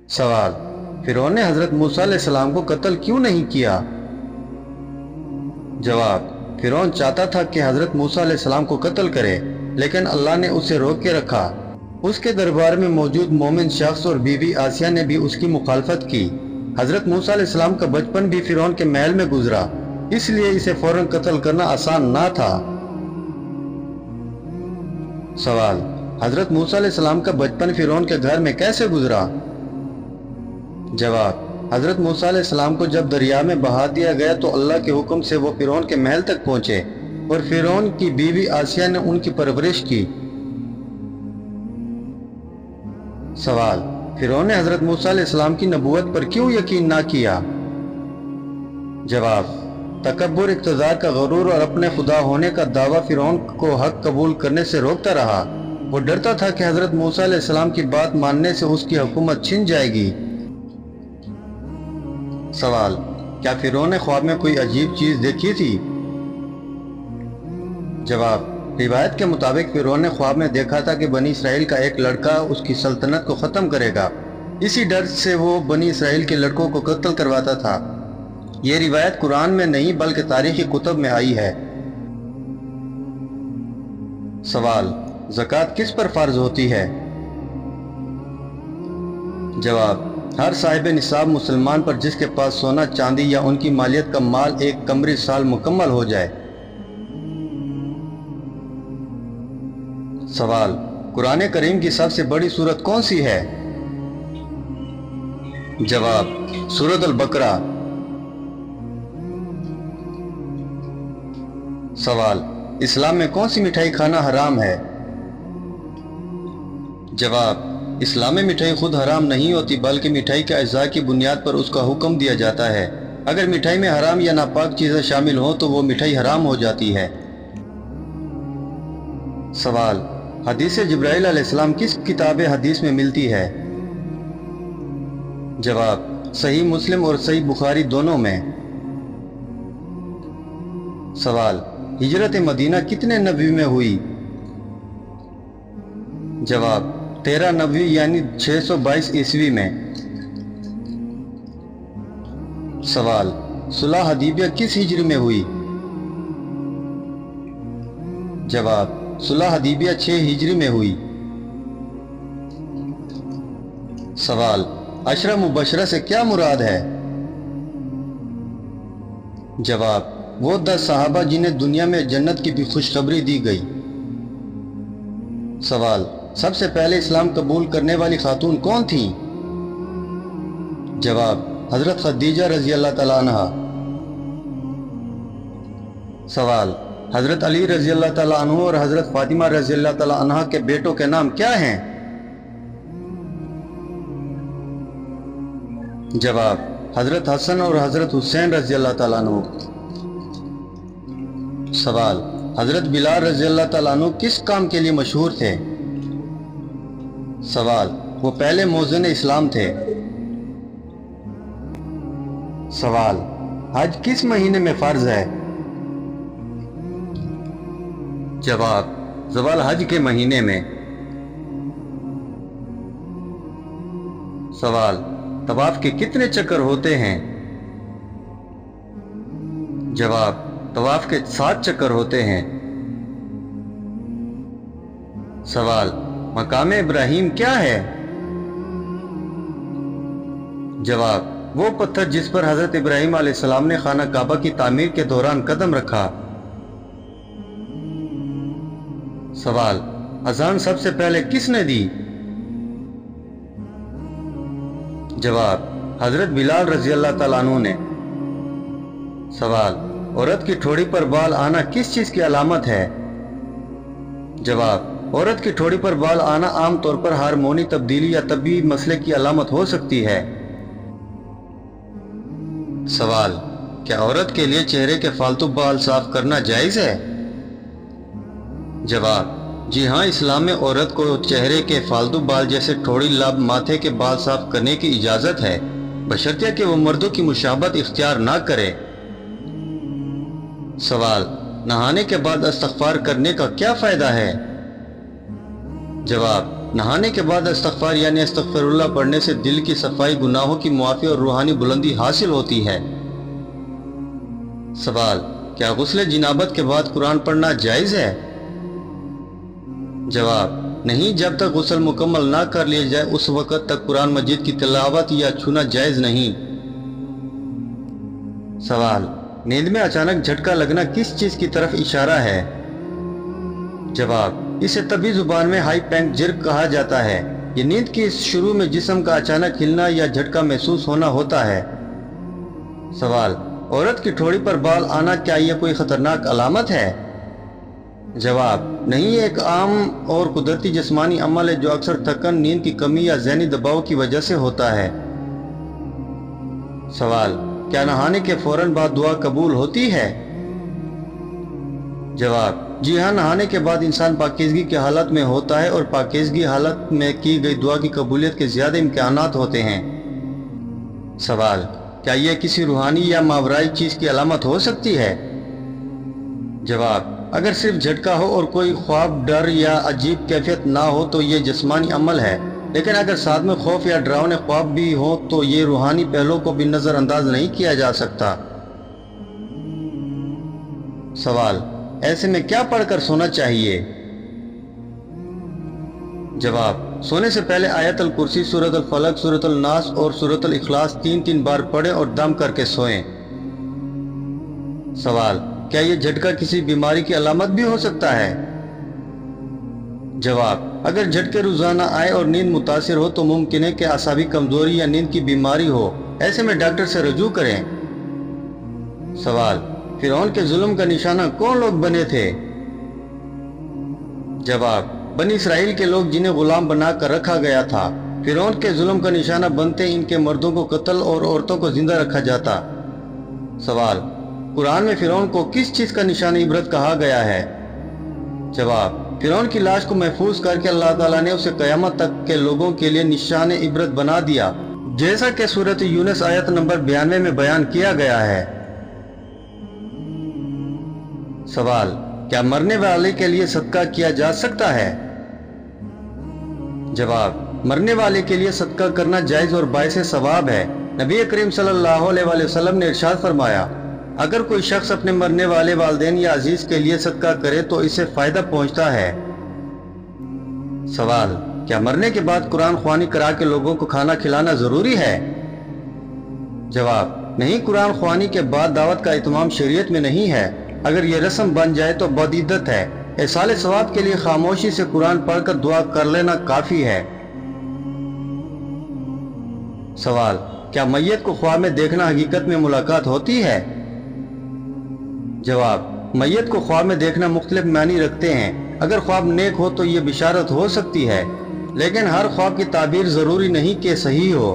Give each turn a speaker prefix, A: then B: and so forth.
A: सवाल, फिरौन ने हजरत मूसा अलैहिस्सलाम को कत्ल क्यों नहीं किया? जवाब, फिरौन चाहता था कि हजरत मूसा अलैहिस्सलाम को कत्ल करे, लेकिन अल्लाह ने उसे रोक के रखा। उसके दरबार में मौजूद मोमिन शख्स और बीवी आसिया ने भी उसकी मुखालफत की। हजरत मूसा अलैहिस्सलाम का बचपन भी फिरौन के महल में गुजरा, इसलिए इसे फौरन कत्ल करना आसान ना था। सवाल, हजरत मूसा अलैहिस्सलाम का बचपन फिरौन के घर में कैसे गुजरा? जवाब, हजरत मूसा अलैहिस्सलाम को जब दरिया में बहा दिया गया तो अल्लाह के हुक्म से वो फिरौन के महल तक पहुंचे और फिरौन की बीवी आसिया ने उनकी परवरिश की। सवाल, फिरौन ने हजरत मूसा अलैहिस्सलाम की नबूवत पर क्यों यकीन ना किया? जवाब, तकब्बुर, इक़्तिदार का गरूर और अपने खुदा होने का दावा फिरौन को हक कबूल करने से रोकता रहा। वो डरता था कि हजरत मूसा अलैहिस्सलाम की बात मानने से उसकी हुकूमत छिन जाएगी। सवाल, क्या फिरौन ने ख्वाब में कोई अजीब चीज देखी थी? जवाब, रिवायत के मुताबिक फिरौन ने ख्वाब में देखा था कि बनी इसराइल का एक लड़का उसकी सल्तनत को ख़त्म करेगा। इसी डर से वो बनी इसराइल के लड़कों को कत्ल करवाता था। ये रिवायत कुरान में नहीं बल्कि तारीखी कुतुब में आई है। सवाल, ज़कात किस पर फ़र्ज होती है? जवाब, हर साहिब निसाब मुसलमान पर जिसके पास सोना चांदी या उनकी मालियत का माल एक कमरी साल मुकम्मल हो जाए। सवाल, कुरान करीम की सबसे बड़ी सूरत कौन सी है? जवाब, सूरत अल-बकरा। सवाल, इस्लाम में कौन सी मिठाई खाना हराम है? जवाब, इस्लाम में मिठाई खुद हराम नहीं होती बल्कि मिठाई के अज्जा की बुनियाद पर उसका हुक्म दिया जाता है। अगर मिठाई में हराम या नापाक चीज़ें शामिल हों तो वो मिठाई हराम हो जाती है। सवाल, हदीस जिब्राइल अलैहिस्सलाम किस किताब हदीस में मिलती है? जवाब, सही मुस्लिम और सही बुखारी दोनों में। सवाल, हिजरत मदीना कितने नबी में हुई? जवाब, 13 नबी यानी 622 ईस्वी में। सवाल, सुलह हदीबिया किस हिजरी में हुई? जवाब, सुलह हदीबिया 6 हिजरी में हुई। सवाल, अशरा मुबशरा से क्या मुराद है? जवाब, वो 10 सहाबा जिन्हें दुनिया में जन्नत की भी खुशखबरी दी गई। सवाल, सबसे पहले इस्लाम कबूल करने वाली खातून कौन थी? जवाब, हजरत खदीजा रजी अल्लाह तआला अन्हा। सवाल, हजरत अली रजी अल्लाह तआला अन्हु और हजरत फातिमा रजी अल्लाह तआला अन्हा के बेटों के नाम क्या हैं? जवाब, हजरत हसन और हजरत हुसैन रजी अल्लाह तआला अन्हु। सवाल, हजरत बिलाल रजी अल्लाह तआला अन्हु किस काम के लिए मशहूर थे? सवाल, वो पहले मोज़िन इस्लाम थे। सवाल, हज किस महीने में फर्ज है? जवाब, ज़वाल हज के महीने में। सवाल, तवाफ के कितने चक्कर होते हैं? जवाब, तवाफ के 7 चक्कर होते हैं। सवाल, मकाम इब्राहिम क्या है? जवाब, वो पत्थर जिस पर हजरत इब्राहिम अलैहिस्सलाम ने खाना काबा की तामीर के दौरान कदम रखा। सवाल, अजान सबसे पहले किसने दी? जवाब, हजरत बिलाल रजी अल्लाह तआला अन्हु ने। सवाल, औरत की ठोड़ी पर बाल आना किस चीज की अलामत है? जवाब, औरत की ठोड़ी पर बाल आना आमतौर पर हार्मोनी तब्दीली या तबी मसले की अलामत हो सकती है। सवाल, क्या औरत के लिए चेहरे के फालतू बाल साफ करना जायज़ है? जवाब, जी हाँ, इस्लाम में औरत को चेहरे के फालतू बाल जैसे ठोड़ी, लब, माथे के बाल साफ करने की इजाज़त है, बशर्ते कि वो मर्दों की मुशाबत इख्तियार ना करे। सवाल, नहाने के बाद इस्तग़फ़ार करने का क्या फ़ायदा है? जवाब, नहाने के बाद इस्तग़फ़ार यानी अस्तग़फ़िरुल्लाह पढ़ने से दिल की सफाई, गुनाहों की मुआफ़ी और रूहानी बुलंदी हासिल होती है। सवाल, क्या गुस्ल जिनाबत के बाद कुरान पढ़ना जायज़ है? जवाब, नहीं, जब तक गुस्ल मुकम्मल ना कर लिया जाए उस वक़्त तक कुरान मजीद की तिलावत या छूना जायज़ नहीं। सवाल, नींद में अचानक झटका लगना किस चीज़ की तरफ इशारा है? जवाब, इसे तभी जुबान में हाई पैंक जिर्क कहा जाता है। ये नींद की शुरू में जिस्म का अचानक हिलना या झटका महसूस होना होता है। सवाल, औरत की ठोड़ी पर बाल आना क्या यह कोई खतरनाक अलामत है? जवाब, नहीं, ये एक आम और कुदरती जिस्मानी अमल है जो अक्सर थकन, नींद की कमी या ज़हनी दबाव की वजह से होता है। सवाल, क्या नहाने के फौरन बाद दुआ कबूल होती है? जवाब, जी हाँ, नहाने के बाद इंसान पाकीज़गी की हालत में होता है और पाकीज़गी हालत में की गई दुआ की कबूलियत के ज़्यादा इम्कानात होते हैं। सवाल, क्या यह किसी रूहानी या मावराई चीज़ की अलामत हो सकती है? जवाब, अगर सिर्फ झटका हो और कोई ख्वाब, डर या अजीब कैफियत ना हो तो ये जिस्मानी अमल है, लेकिन अगर साथ में खौफ या डरावने ख्वाब भी हो तो ये रूहानी पहलुओं को भी नज़रअंदाज नहीं किया जा सकता। सवाल, ऐसे में क्या पढ़कर सोना चाहिए? जवाब, सोने से पहले आयतुल कुर्सी, सूरतुल फलक, सूरतुल नास और सूरतुल इखलास 3-3 बार पढ़ें और दम करके सोएं। सवाल, क्या यह झटका किसी बीमारी की अलामत भी हो सकता है? जवाब, अगर झटके रोजाना आए और नींद मुतासिर हो तो मुमकिन है कि आसाबी कमजोरी या नींद की बीमारी हो। ऐसे में डॉक्टर से रजू करें। सवाल, फिरौन के जुल्म का निशाना कौन लोग बने थे? जवाब, बनी इसराइल के लोग जिन्हें गुलाम बनाकर रखा गया था। फिरौन के जुल्म का निशाना बनते इनके मर्दों को कत्ल और औरतों को जिंदा रखा जाता। सवाल, कुरान में फिरौन को किस चीज का निशान इबरत कहा गया है? जवाब, फिरौन की लाश को महफूज करके अल्लाह ताला ने उसे कयामत तक के लोगों के लिए निशान इबरत बना दिया, जैसा कि सूरत यूनुस आयत नंबर 92 में बयान किया गया है। सवाल, क्या मरने वाले के लिए सदका किया जा सकता है? जवाब, मरने वाले के लिए सदका करना जायज और बाइसे सवाब है। नबी करीम सल्लल्लाहु अलैहि वसल्लम ने इरशाद फरमाया, अगर कोई शख्स अपने मरने वाले वालिदैन या अजीज के लिए सदका करे तो इसे फायदा पहुंचता है। सवाल, क्या मरने के बाद कुरान ख्वानी करा के लोगों को खाना खिलाना जरूरी है? जवाब, नहीं, कुरान ख्वानी के बाद दावत का इत्माम शरीयत में नहीं है। अगर ये रस्म बन जाए तो बदइद्दत है। इसाले सवाब के लिए खामोशी से कुरान पढ़कर दुआ कर लेना काफी है। सवाल, क्या मैयत को ख्वाब में देखना हकीकत में मुलाकात होती है? जवाब, मैयत को ख्वाब में देखना मुख्तलिफ मानी रखते हैं। अगर ख्वाब नेक हो तो ये बिशारत हो सकती है, लेकिन हर ख्वाब की ताबीर जरूरी नहीं कि सही हो।